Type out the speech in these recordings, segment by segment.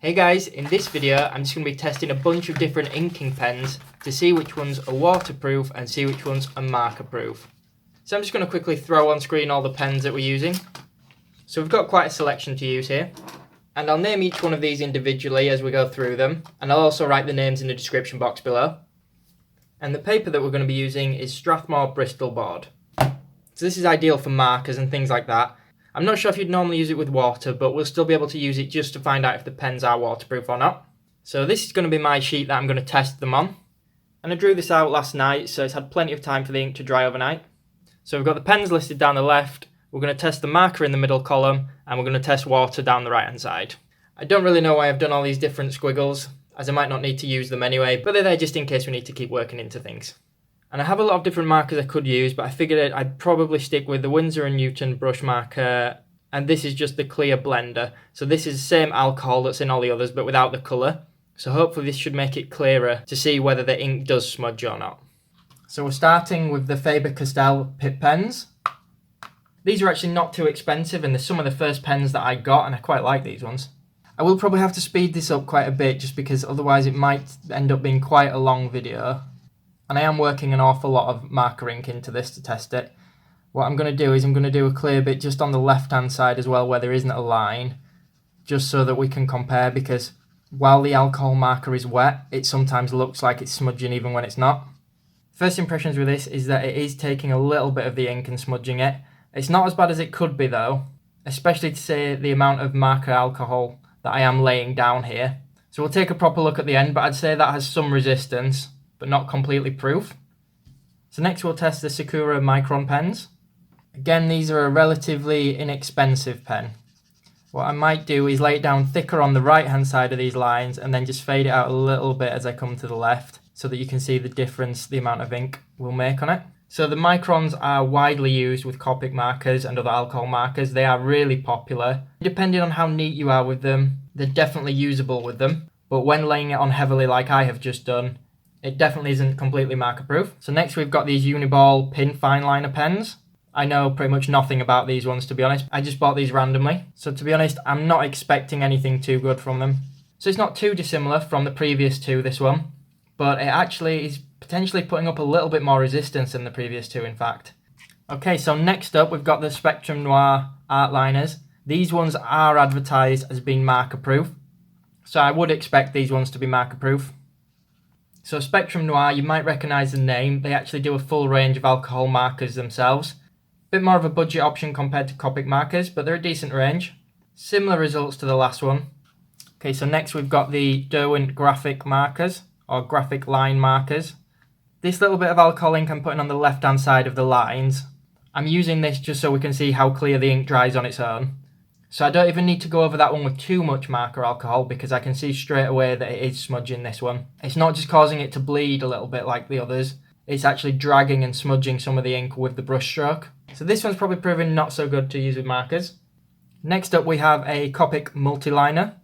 Hey guys, in this video I'm just going to be testing a bunch of different inking pens to see which ones are waterproof and see which ones are marker proof. So I'm just going to quickly throw on screen all the pens that we're using. So we've got quite a selection to use here. And I'll name each one of these individually as we go through them. And I'll also write the names in the description box below. And the paper that we're going to be using is Strathmore Bristol board. So this is ideal for markers and things like that. I'm not sure if you'd normally use it with water, but we'll still be able to use it just to find out if the pens are waterproof or not. So this is going to be my sheet that I'm going to test them on. And I drew this out last night, so it's had plenty of time for the ink to dry overnight. So we've got the pens listed down the left, we're going to test the marker in the middle column, and we're going to test water down the right hand side. I don't really know why I've done all these different squiggles, as I might not need to use them anyway, but they're there just in case we need to keep working into things. And I have a lot of different markers I could use, but I figured I'd probably stick with the Winsor & Newton brush marker, and this is just the clear blender. So this is the same alcohol that's in all the others, but without the colour. So hopefully this should make it clearer to see whether the ink does smudge or not. So we're starting with the FaberCastell Pitt pens. These are actually not too expensive, and they're some of the first pens that I got, and I quite like these ones. I will probably have to speed this up quite a bit, just because otherwise it might end up being quite a long video. And I am working an awful lot of marker ink into this to test it. What I'm going to do is I'm going to do a clear bit just on the left hand side as well, where there isn't a line, just so that we can compare, because while the alcohol marker is wet, it sometimes looks like it's smudging even when it's not. First impressions with this is that it is taking a little bit of the ink and smudging it. It's not as bad as it could be though, especially to say the amount of marker alcohol that I am laying down here. So we'll take a proper look at the end, but I'd say that has some resistance, but not completely proof. So next we'll test the Sakura Micron pens. Again, these are a relatively inexpensive pen. What I might do is lay it down thicker on the right hand side of these lines and then just fade it out a little bit as I come to the left so that you can see the difference the amount of ink will make on it. So the Microns are widely used with Copic markers and other alcohol markers. They are really popular. Depending on how neat you are with them, they're definitely usable with them. But when laying it on heavily like I have just done, it definitely isn't completely marker proof. So next we've got these Uni-ball Pin Fine liner pens. I know pretty much nothing about these ones, to be honest. I just bought these randomly. So to be honest, I'm not expecting anything too good from them. So it's not too dissimilar from the previous two, this one. But it actually is potentially putting up a little bit more resistance than the previous two, in fact. Okay, so next up we've got the Spectrum Noir art liners. These ones are advertised as being marker proof. So I would expect these ones to be marker proof. So Spectrum Noir, you might recognise the name. They actually do a full range of alcohol markers themselves. Bit more of a budget option compared to Copic markers, but they're a decent range. Similar results to the last one. Okay, so next we've got the Derwent Graphik markers, or graphic line markers. This little bit of alcohol ink I'm putting on the left hand side of the lines. I'm using this just so we can see how clear the ink dries on its own. So I don't even need to go over that one with too much marker alcohol, because I can see straight away that it is smudging this one. It's not just causing it to bleed a little bit like the others. It's actually dragging and smudging some of the ink with the brush stroke. So this one's probably proving not so good to use with markers. Next up we have a Copic Multi Liner.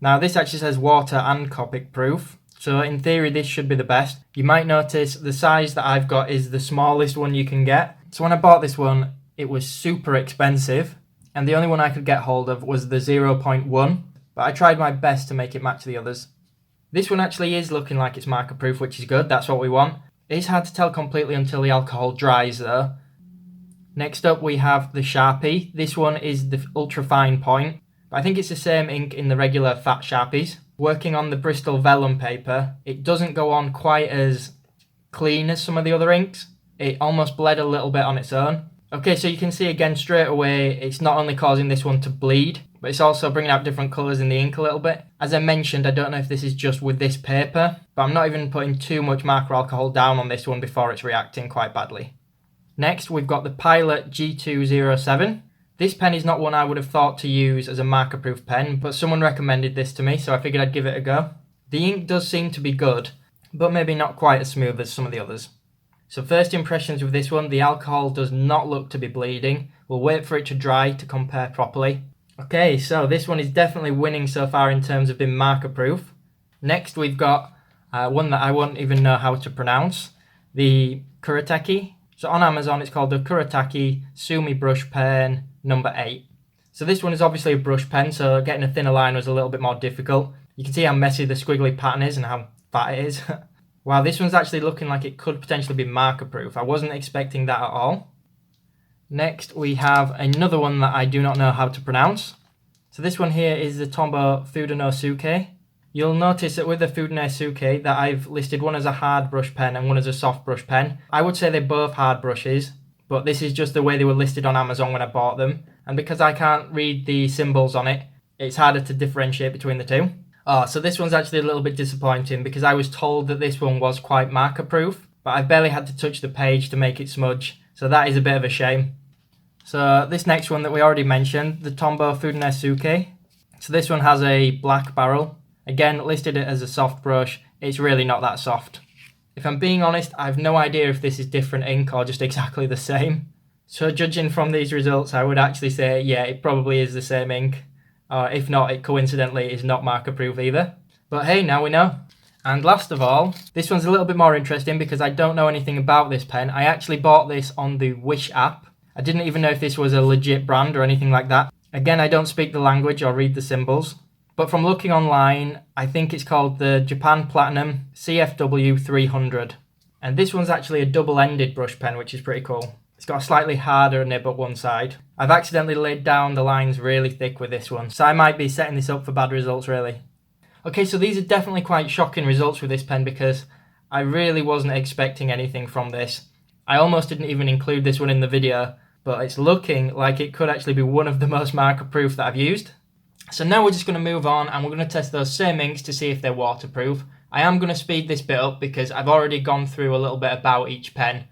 Now this actually says water and Copic proof, so in theory this should be the best. You might notice the size that I've got is the smallest one you can get. So when I bought this one, it was super expensive, and the only one I could get hold of was the 0.1, but I tried my best to make it match the others. This one actually is looking like it's marker proof, which is good, that's what we want. It's hard to tell completely until the alcohol dries though. Next up we have the Sharpie. This one is the Ultrafine point. I think it's the same ink in the regular fat Sharpies. Working on the Bristol vellum paper, it doesn't go on quite as clean as some of the other inks. It almost bled a little bit on its own. Okay, so you can see again straight away, it's not only causing this one to bleed, but it's also bringing out different colours in the ink a little bit. As I mentioned, I don't know if this is just with this paper, but I'm not even putting too much marker alcohol down on this one before it's reacting quite badly. Next, we've got the Pilot G207. This pen is not one I would have thought to use as a marker proof pen, but someone recommended this to me, so I figured I'd give it a go. The ink does seem to be good, but maybe not quite as smooth as some of the others. So first impressions with this one, the alcohol does not look to be bleeding. We'll wait for it to dry to compare properly. Okay, so this one is definitely winning so far in terms of being marker proof. Next we've got one that I won't even know how to pronounce, the Kuretake. So on Amazon it's called the Kuretake Sumi Brush Pen number 8. So this one is obviously a brush pen, so getting a thinner line was a little bit more difficult. You can see how messy the squiggly pattern is and how fat it is. Wow, this one's actually looking like it could potentially be marker proof. I wasn't expecting that at all. Next we have another one that I do not know how to pronounce. So this one here is the Tombow Fudenosuke. You'll notice that with the Fudenosuke that I've listed one as a hard brush pen and one as a soft brush pen. I would say they're both hard brushes, but this is just the way they were listed on Amazon when I bought them. And because I can't read the symbols on it, it's harder to differentiate between the two. So this one's actually a little bit disappointing because I was told that this one was quite marker proof, but I've barely had to touch the page to make it smudge, so that is a bit of a shame. So this next one that we already mentioned, the Tombow Fudenosuke. So this one has a black barrel. Again, listed it as a soft brush. It's really not that soft. If I'm being honest, I have no idea if this is different ink or just exactly the same. So judging from these results, I would actually say, yeah, it probably is the same ink. If not, it coincidentally is not marker proof either. But hey, now we know. And last of all, this one's a little bit more interesting because I don't know anything about this pen. I actually bought this on the Wish app. I didn't even know if this was a legit brand or anything like that. Again, I don't speak the language or read the symbols. But from looking online, I think it's called the Japan Platinum CFW 300. And this one's actually a double-ended brush pen, which is pretty cool. It's got a slightly harder nib at one side. I've accidentally laid down the lines really thick with this one, so I might be setting this up for bad results really. Okay, so these are definitely quite shocking results with this pen because I really wasn't expecting anything from this. I almost didn't even include this one in the video, but it's looking like it could actually be one of the most marker proof that I've used. So now we're just going to move on and we're going to test those same inks to see if they're waterproof. I am going to speed this bit up because I've already gone through a little bit about each pen.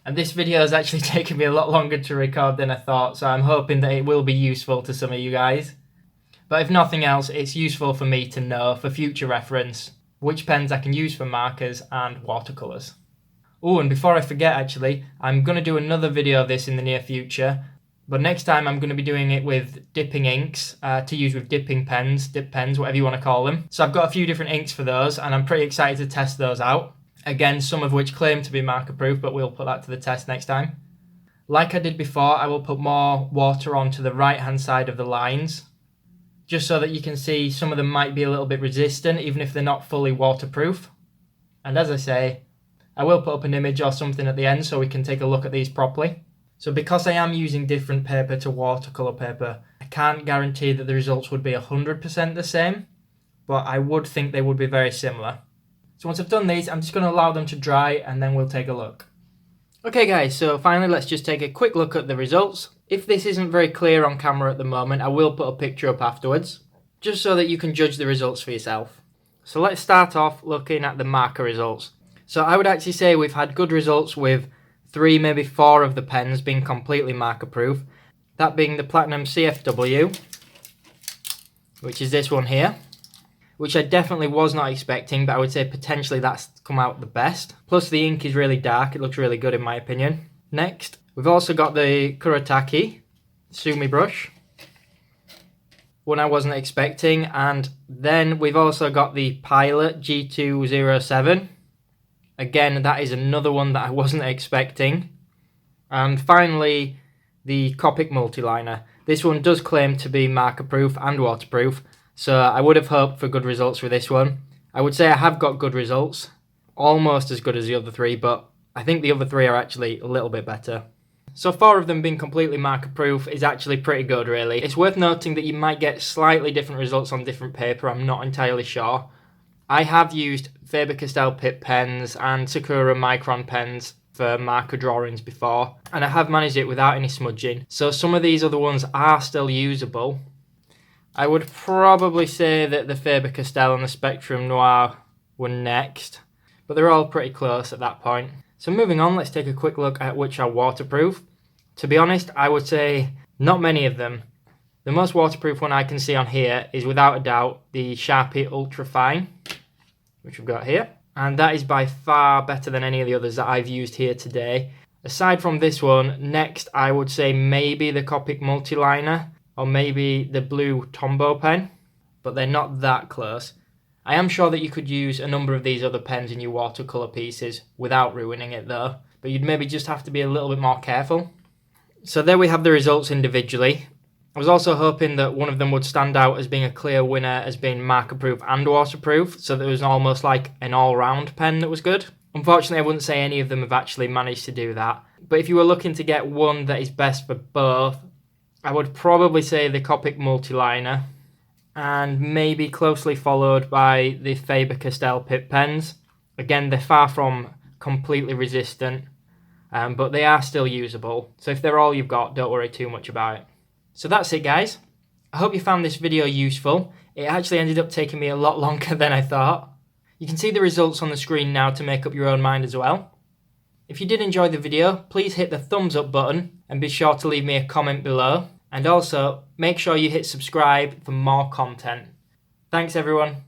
And this video has actually taken me a lot longer to record than I thought, so I'm hoping that it will be useful to some of you guys. But if nothing else, it's useful for me to know, for future reference, which pens I can use for markers and watercolours. Oh, and before I forget actually, I'm going to do another video of this in the near future, but next time I'm going to be doing it with dipping inks, to use with dipping pens, dip pens, whatever you want to call them. So I've got a few different inks for those, and I'm pretty excited to test those out. Again, some of which claim to be marker proof, but we'll put that to the test next time. Like I did before, I will put more water onto the right hand side of the lines, just so that you can see some of them might be a little bit resistant, even if they're not fully waterproof. And as I say, I will put up an image or something at the end so we can take a look at these properly. So because I am using different paper to watercolour paper, I can't guarantee that the results would be 100% the same, but I would think they would be very similar. So once I've done these, I'm just going to allow them to dry and then we'll take a look. Okay guys, so finally let's just take a quick look at the results. If this isn't very clear on camera at the moment, I will put a picture up afterwards, just so that you can judge the results for yourself. So let's start off looking at the marker results. So I would actually say we've had good results with 3, maybe 4 of the pens being completely marker proof. That being the Platinum CFW, which is this one here, which I definitely was not expecting, but I would say potentially that's come out the best. Plus the ink is really dark, it looks really good in my opinion. Next, we've also got the Kuretake Sumi brush, one I wasn't expecting, and then we've also got the Pilot G207. Again, that is another one that I wasn't expecting. And finally, the Copic Multiliner. This one does claim to be marker proof and waterproof, so I would have hoped for good results with this one. I would say I have got good results, almost as good as the other 3, but I think the other 3 are actually a little bit better. So 4 of them being completely marker proof is actually pretty good really. It's worth noting that you might get slightly different results on different paper, I'm not entirely sure. I have used FaberCastell Pitt pens and Sakura Micron pens for marker drawings before, and I have managed it without any smudging, so some of these other ones are still usable. I would probably say that the Faber-Castell and the Spectrum Noir were next, but they're all pretty close at that point. So moving on, let's take a quick look at which are waterproof. To be honest, I would say not many of them. The most waterproof one I can see on here is without a doubt the Sharpie Ultrafine, which we've got here. And that is by far better than any of the others that I've used here today. Aside from this one, next I would say maybe the Copic Multi Liner, or maybe the blue Tombow pen, but they're not that close. I am sure that you could use a number of these other pens in your watercolour pieces without ruining it though, but you'd maybe just have to be a little bit more careful. So there we have the results individually. I was also hoping that one of them would stand out as being a clear winner as being marker-proof and waterproof, so that it was almost like an all-round pen that was good. Unfortunately, I wouldn't say any of them have actually managed to do that. But if you were looking to get one that is best for both, I would probably say the Copic Multiliner, and maybe closely followed by the FaberCastell Pitt pens. Again, they're far from completely resistant, but they are still usable. So if they're all you've got, don't worry too much about it. So that's it, guys. I hope you found this video useful. It actually ended up taking me a lot longer than I thought. You can see the results on the screen now to make up your own mind as well. If you did enjoy the video, please hit the thumbs up button and be sure to leave me a comment below. And also, make sure you hit subscribe for more content. Thanks everyone.